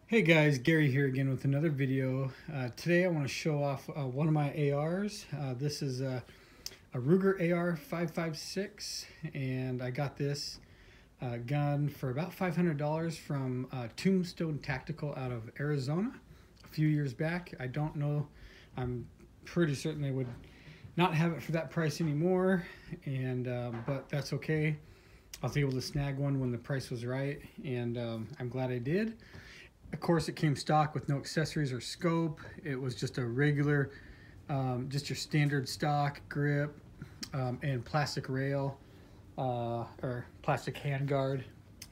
Hey guys, Gary here again with another video. Today I want to show off one of my ARs. This is a Ruger AR556, and I got this gun for about $500 from Tombstone Tactical out of Arizona a few years back. I don't know, I'm pretty certain they would not have it for that price anymore, and but that's okay. I was able to snag one when the price was right, and I'm glad I did. Of course, it came stock with no accessories or scope. It was just a regular, just your standard stock grip and plastic rail or plastic handguard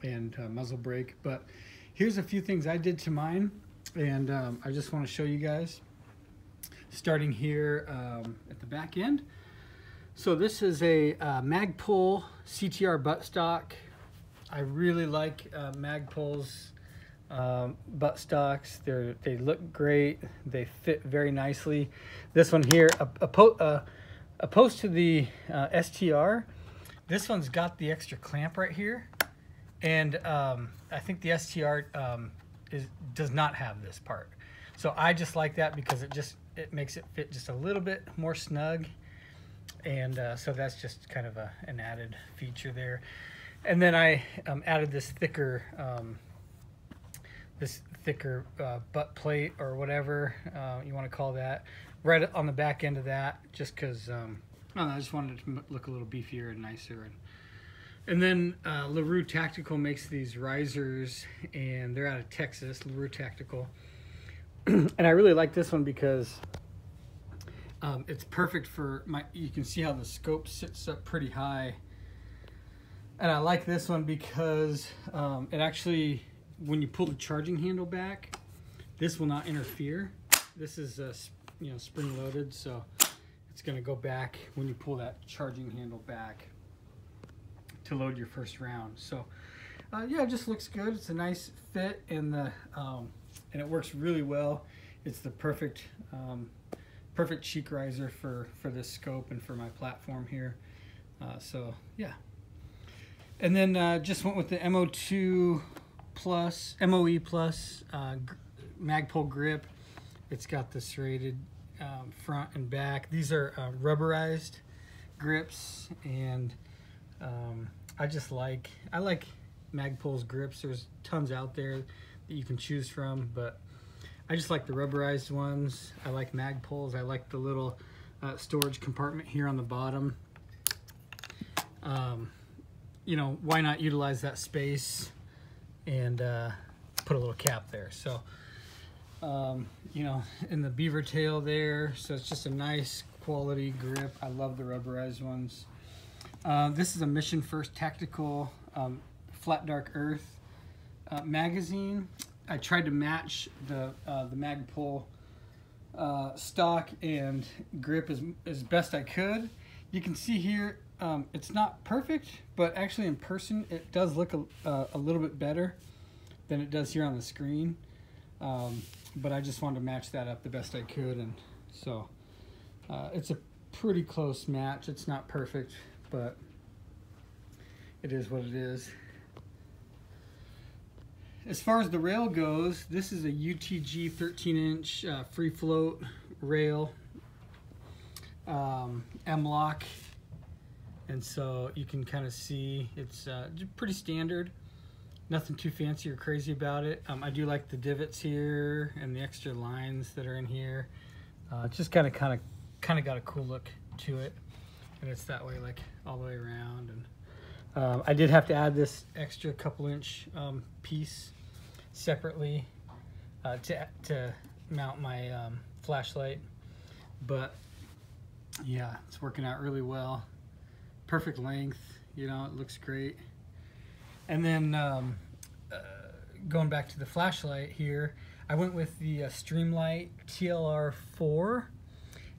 and muzzle brake. But here's a few things I did to mine, and I just want to show you guys. Starting here at the back end. So this is a Magpul CTR buttstock. I really like Magpul's buttstocks. They look great. They fit very nicely. This one here, opposed to the STR, this one's got the extra clamp right here, and I think the STR does not have this part. So I just like that because it makes it fit just a little bit more snug, and so that's just kind of an added feature there. And then I added this thicker butt plate, or whatever you want to call that, right on the back end of that, just because I just wanted it to look a little beefier and nicer. And then LaRue Tactical makes these risers, and they're out of Texas, LaRue Tactical. And I really like this one because it's perfect for you can see how the scope sits up pretty high. And I like this one because it actually, when you pull the charging handle back, this will not interfere. This is spring loaded, so it's going to go back when you pull that charging handle back to load your first round. So yeah, it just looks good. It's a nice fit, and and it works really well. It's the perfect cheek riser for this scope and for my platform here. So yeah, and then just went with the MOE plus Magpul grip. It's got the serrated front and back. These are rubberized grips, and I like Magpul's grips. There's tons out there that you can choose from, but I just like the rubberized ones. I like Magpul's. I like the little storage compartment here on the bottom. Why not utilize that space and put a little cap there? So in the beaver tail there, so it's just a nice quality grip. I love the rubberized ones. This is a Mission First Tactical Flat Dark Earth magazine. I tried to match the Magpul stock and grip as best I could. You can see here, it's not perfect, but actually in person it does look a little bit better than it does here on the screen. But I just wanted to match that up the best I could, and so it's a pretty close match. It's not perfect, but it is what it is. As far as the rail goes, this is a UTG 13-inch free float rail, M-lock, and so you can kind of see it's pretty standard. Nothing too fancy or crazy about it. I do like the divots here and the extra lines that are in here. It's just kind of got a cool look to it, and it's that way, like all the way around. And I did have to add this extra couple-inch piece separately to mount my flashlight, but yeah, it's working out really well. Perfect length, it looks great. And then going back to the flashlight here, I went with the Streamlight TLR4,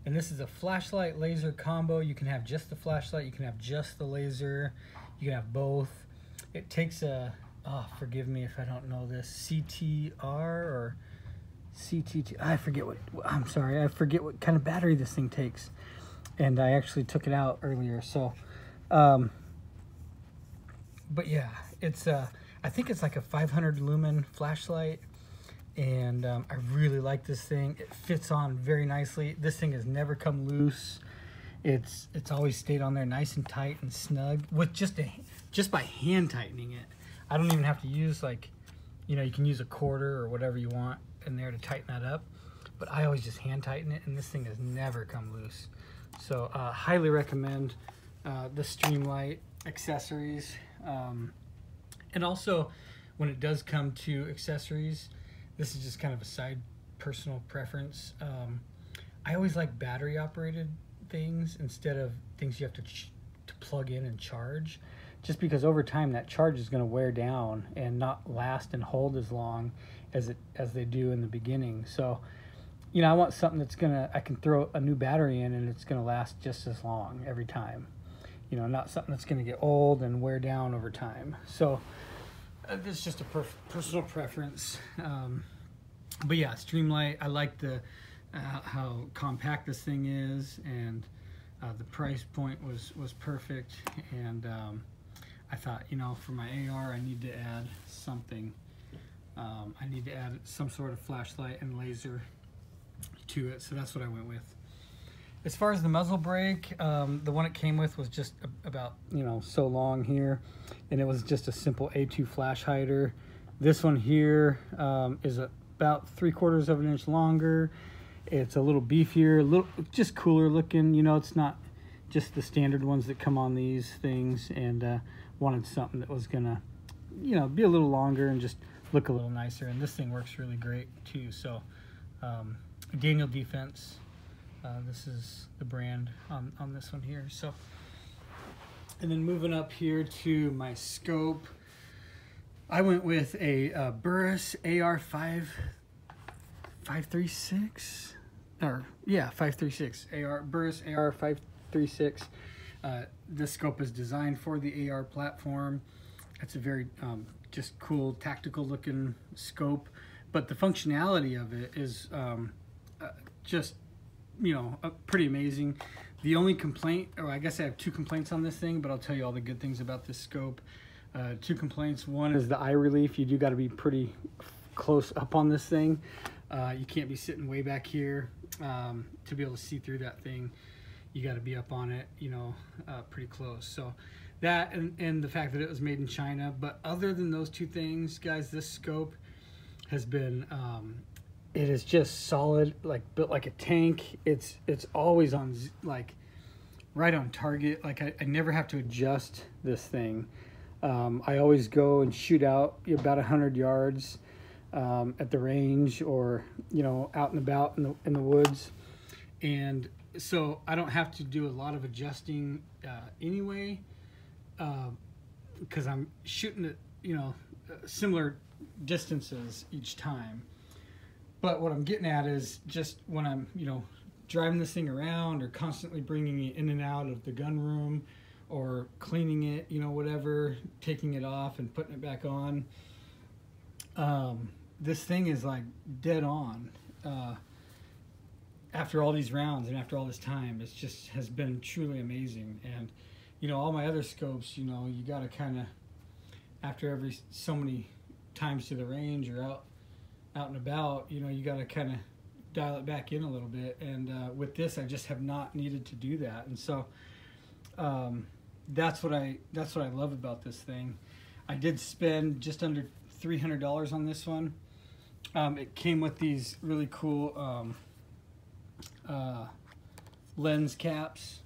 and this is a flashlight laser combo. You can have just the flashlight, you can have just the laser, you can have both. It takes forgive me if I don't know this, CTR or CTT, I forget what kind of battery this thing takes, and I actually took it out earlier. So but yeah, it's I think it's like a 500 lumen flashlight, and I really like this thing. It fits on very nicely. This thing has never come loose. It's always stayed on there nice and tight and snug with just by hand tightening it. I don't even have to use, like, you know, you can use a quarter or whatever you want in there to tighten that up, but I always just hand tighten it, and this thing has never come loose. So highly recommend the Streamlight accessories. And also, when it does come to accessories, this is just kind of a side personal preference. I always like battery operated things instead of things you have to plug in and charge, just because over time that charge is going to wear down and not last and hold as long as they do in the beginning. So, you know, I want something that's I can throw a new battery in and it's going to last just as long every time. You know, not something that's going to get old and wear down over time. So this is just a personal preference. But yeah, Streamlight, I like how compact this thing is, and the price point was perfect. And I thought, you know, for my AR, I need to add something. I need to add some sort of flashlight and laser to it, so that's what I went with. As far as the muzzle brake, the one it came with was just about, you know, so long here, and it was just a simple A2 flash hider. This one here is about 3/4 of an inch longer. It's a little beefier, a little just cooler looking. You know, it's not just the standard ones that come on these things, and wanted something that was gonna, you know, be a little longer and just look a little nicer. And this thing works really great too. So Daniel Defense. This is the brand on this one here. So, and then moving up here to my scope, I went with a Burris AR536, or yeah, 536 Burris AR536. This scope is designed for the AR platform. It's a very just cool, tactical looking scope, but the functionality of it is just, you know, pretty amazing. The only complaint, or I guess I have two complaints on this thing, but I'll tell you all the good things about this scope. Two complaints. One is the eye relief. You do got to be pretty close up on this thing. You can't be sitting way back here to be able to see through that thing. You got to be up on it, you know, pretty close. So that, and the fact that it was made in China. But other than those two things, guys, this scope has been it is just solid, like built like a tank. It's always on, like, right on target. Like I never have to adjust this thing. I always go and shoot out about 100 yards at the range, or, you know, out and about in the woods, and so I don't have to do a lot of adjusting anyway, because I'm shooting at, you know, similar distances each time. But what I'm getting at is just when I'm, you know, driving this thing around, or constantly bringing it in and out of the gun room, or cleaning it, you know, whatever, taking it off and putting it back on, this thing is like dead on. After all these rounds and after all this time, it's just has been truly amazing. And, you know, all my other scopes, you know, you got to kind of, after every so many times to the range or out and about, you know, you got to kind of dial it back in a little bit. And with this, I just have not needed to do that. And so that's what I love about this thing. I did spend just under $300 on this one. It came with these really cool lens caps,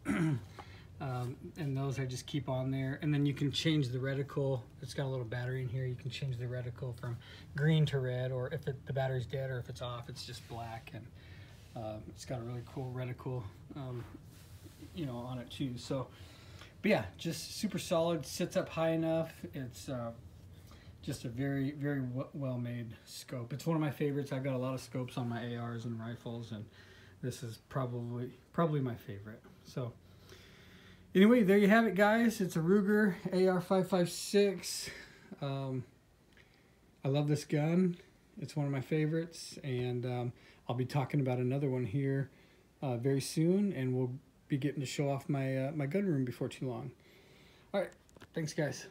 and those I just keep on there. And then you can change the reticle. It's got a little battery in here. You can change the reticle from green to red, or if the battery's dead, or if it's off, it's just black. And it's got a really cool reticle, you know, on it too. So, but yeah, just super solid. Sits up high enough. It's just a very, very well-made scope. It's one of my favorites. I've got a lot of scopes on my ARs and rifles, and this is probably my favorite. So anyway, there you have it, guys. It's a Ruger AR556. I love this gun. It's one of my favorites, and I'll be talking about another one here very soon, and we'll be getting to show off my my gun room before too long. All right, thanks, guys.